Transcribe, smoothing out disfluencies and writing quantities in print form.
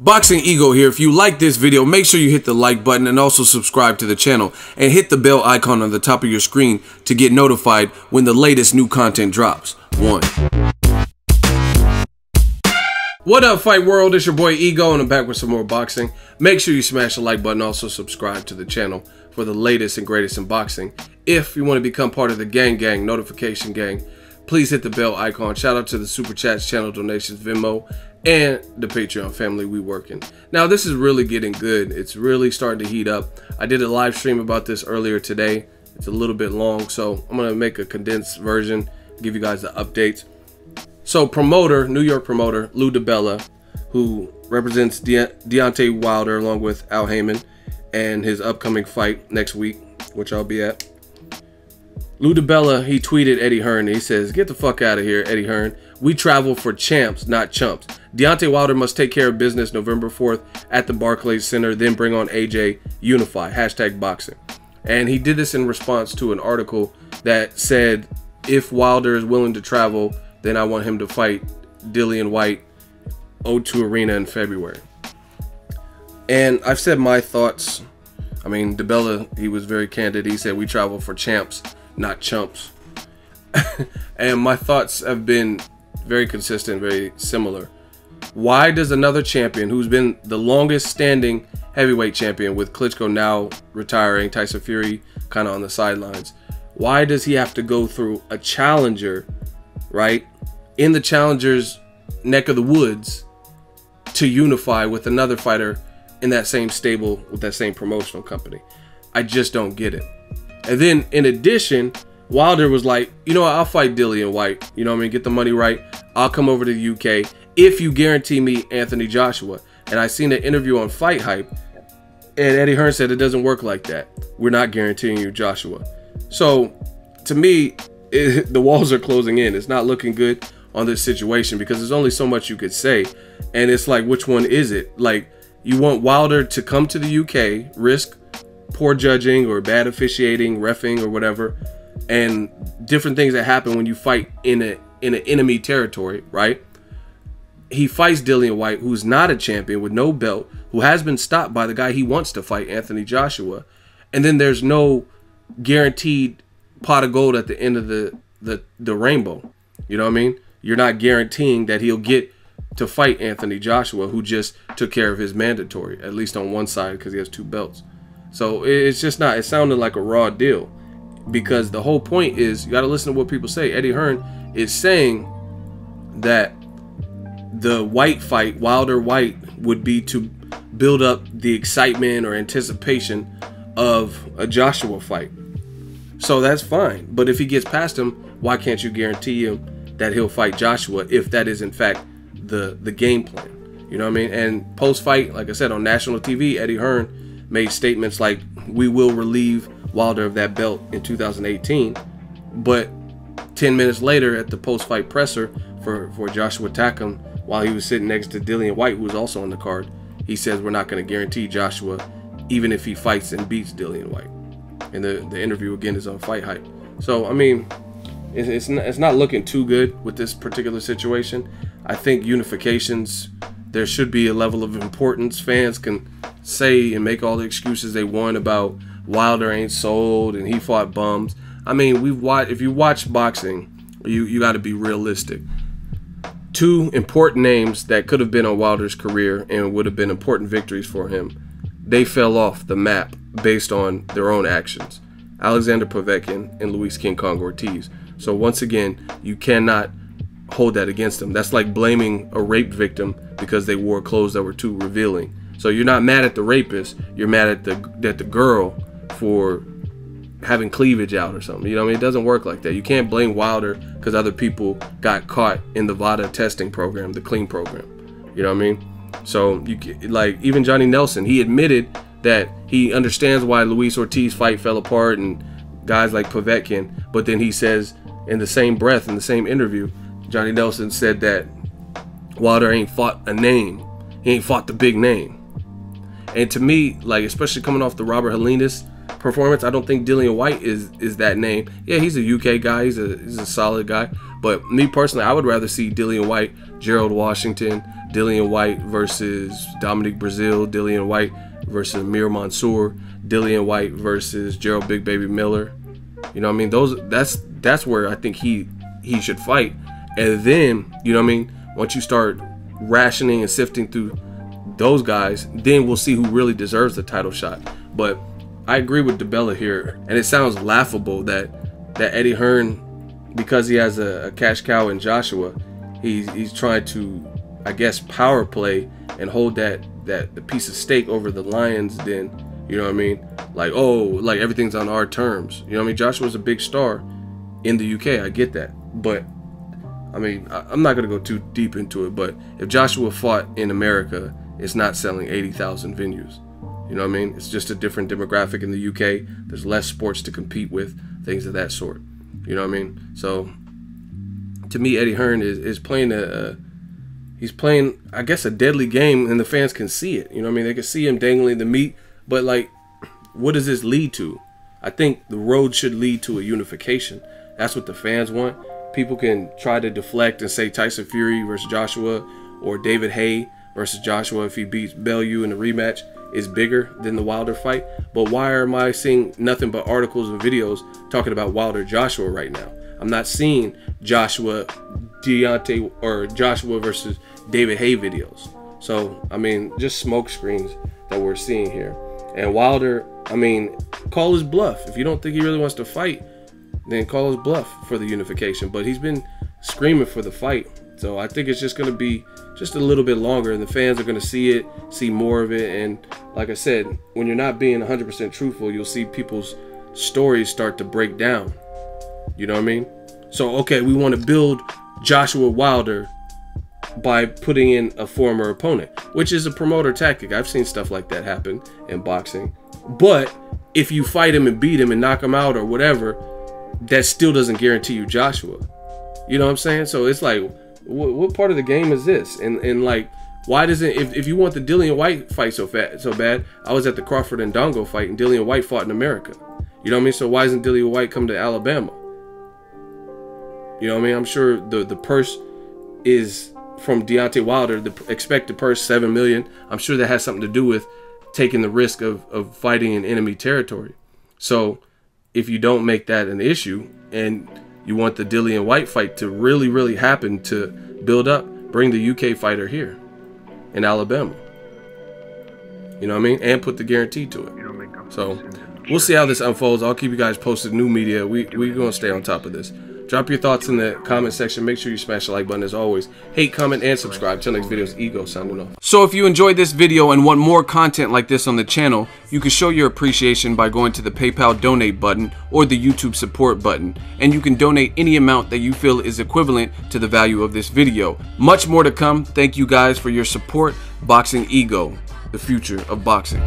Boxingego here. If you like this video, make sure you hit the like button and also subscribe to the channel and hit the bell icon on the top of your screen to get notified when the latest new content drops. What up, Fight World? It's your boy Ego and I'm back with some more boxing. Make sure you smash the like button, also subscribe to the channel for the latest and greatest in boxing. If you want to become part of the gang notification gang, please hit the bell icon. Shout out to the Super Chats, channel donations, Venmo, and the Patreon family. We working. Now this is really getting good. It's really starting to heat up. I did a live stream about this earlier today. It's a little bit long, so I'm gonna make a condensed version, give you guys the updates. So New York promoter Lou Dibella, who represents Deontay Wilder along with Al Heyman and his upcoming fight next week, which I'll be at. Lou Dibella, he tweeted Eddie Hearn. He says, "Get the fuck out of here, Eddie Hearn. We travel for champs, not chumps. Deontay Wilder must take care of business November 4th at the Barclays Center, then bring on AJ, unify, #boxing." And he did this in response to an article that said, if Wilder is willing to travel, then I want him to fight DILLION Whyte, O2 Arena in February. And I've said my thoughts. I mean, Dibella, he was very candid. He said, we travel for champs, not chumps. And my thoughts have been very consistent, very similar. Why does another champion, who's been the longest standing heavyweight champion, with Klitschko now retiring, Tyson Fury kind of on the sidelines, why does he have to go through a challenger, right, in the challenger's neck of the woods to unify with another fighter in that same stable with that same promotional company? I just don't get it. And then in addition, Wilder was like, you know what, I'll fight DILLION Whyte, you know what I mean, get the money right, I'll come over to the UK if you guarantee me Anthony Joshua. And I seen an interview on Fight Hype, and Eddie Hearn said it doesn't work like that. We're not guaranteeing you Joshua. So to me, the walls are closing in. It's not looking good on this situation because there's only so much you could say. And it's like, which one is it? Like, you want Wilder to come to the UK, risk poor judging or bad officiating, reffing or whatever, and different things that happen when you fight in an enemy territory, right? He fights DILLION Whyte, who's not a champion with no belt, who has been stopped by the guy he wants to fight, Anthony Joshua. And then there's no guaranteed pot of gold at the end of the rainbow. You know what I mean? You're not guaranteeing that he'll get to fight Anthony Joshua, who just took care of his mandatory, at least on one side, because he has 2 belts. So it's just not, it sounded like a raw deal, because the whole point is, you got to listen to what people say. Eddie Hearn is saying that the Whyte fight, Wilder Whyte, would be to build up the excitement or anticipation of a Joshua fight. So that's fine. But if he gets past him, why can't you guarantee him that he'll fight Joshua if that is in fact the game plan? You know what I mean? And post-fight, like I said, on national TV, Eddie Hearn made statements like, we will relieve Wilder of that belt in 2018. But 10 minutes later at the post-fight presser for Joshua Takham, while he was sitting next to DILLION Whyte, who was also on the card, he says, we're not going to guarantee Joshua even if he fights and beats DILLION Whyte. And the interview again is on Fight Hype. So I mean, it's not looking too good with this particular situation. I think unifications, there should be a level of importance. Fans can say and make all the excuses they want about Wilder ain't sold and he fought bums. I mean, if you watch boxing, you got to be realistic. 2 important names that could have been on Wilder's career and would have been important victories for him, they fell off the map based on their own actions. Alexander Povetkin and Luis King Kong Ortiz. So once again, you cannot hold that against them. That's like blaming a rape victim because they wore clothes that were too revealing. So you're not mad at the rapist, you're mad at the girl for having cleavage out or something. You know what I mean? It doesn't work like that. You can't blame Wilder because other people got caught in the VADA testing program, the clean program. You know what I mean? So like even Johnny Nelson, he admitted that he understands why Luis Ortiz fight fell apart and guys like Povetkin, but then he says in the same breath, in the same interview, Johnny Nelson said that Wilder ain't fought a name. He ain't fought the big name. And to me, like, especially coming off the Robert Helenius performance, I don't think DILLION Whyte is that name. Yeah, he's a UK guy, he's a solid guy, but me personally, I would rather see DILLION Whyte, Gerald Washington, Dillion Whyte versus Dominic Brazil, Dillion Whyte versus Amir Mansour, Dillion Whyte versus Gerald Big Baby Miller. You know what I mean? That's where I think he should fight. And then, you know what I mean, once you start rationing and sifting through those guys, then we'll see who really deserves the title shot. But I agree with Dibella here, and it sounds laughable that Eddie Hearn, because he has a cash cow in Joshua, he's trying to, I guess, power play and hold that piece of steak over the Lions. Then, you know what I mean? Like, oh, like everything's on our terms. You know what I mean? Joshua's a big star in the UK. I get that, but I mean, I'm not gonna go too deep into it. But if Joshua fought in America, it's not selling 80,000 venues. You know what I mean? It's just a different demographic in the UK. There's less sports to compete with, things of that sort. You know what I mean? So to me, Eddie Hearn is playing he's playing, I guess, a deadly game, and the fans can see it. You know what I mean? They can see him dangling the meat, but like, what does this lead to? I think the road should lead to a unification. That's what the fans want. People can try to deflect and say Tyson Fury versus Joshua, or David Haye versus Joshua if he beats Bellew in the rematch is bigger than the Wilder fight. But why am I seeing nothing but articles and videos talking about Wilder Joshua right now? I'm not seeing Joshua Deontay or Joshua versus David Haye videos. So I mean, just smoke screens that we're seeing here. And Wilder, I mean, call his bluff. If you don't think he really wants to fight, then call his bluff for the unification. But he's been screaming for the fight. So I think it's just going to be just a little bit longer, and the fans are going to see it, see more of it. And like I said, when you're not being 100% truthful, you'll see people's stories start to break down. You know what I mean? So, okay, we want to build Joshua Wilder by putting in a former opponent, which is a promoter tactic. I've seen stuff like that happen in boxing. But if you fight him and beat him and knock him out or whatever, that still doesn't guarantee you Joshua. You know what I'm saying? So it's like, what part of the game is this? And like, why doesn't, if you want the Dillion Whyte fight so bad, I was at the Crawford and Dongo fight, and Dillion Whyte fought in America. You know what I mean? So why isn't Dillion Whyte come to Alabama? You know what I mean? I'm sure the purse is from Deontay Wilder, the expected purse, $7 million. I'm sure that has something to do with taking the risk of fighting in enemy territory. So if you don't make that an issue, and you want the Dillion Whyte fight to really, really happen, to build up, bring the UK fighter here in Alabama. You know what I mean? And put the guarantee to it. So we'll see how this unfolds. I'll keep you guys posted. New media. We're going to stay on top of this. Drop your thoughts in the comment section. Make sure you smash the like button as always. Hate, comment, and subscribe. Till next video, it's Ego signing off. So if you enjoyed this video and want more content like this on the channel, you can show your appreciation by going to the PayPal donate button or the YouTube support button. And you can donate any amount that you feel is equivalent to the value of this video. Much more to come. Thank you guys for your support. Boxingego, the future of boxing.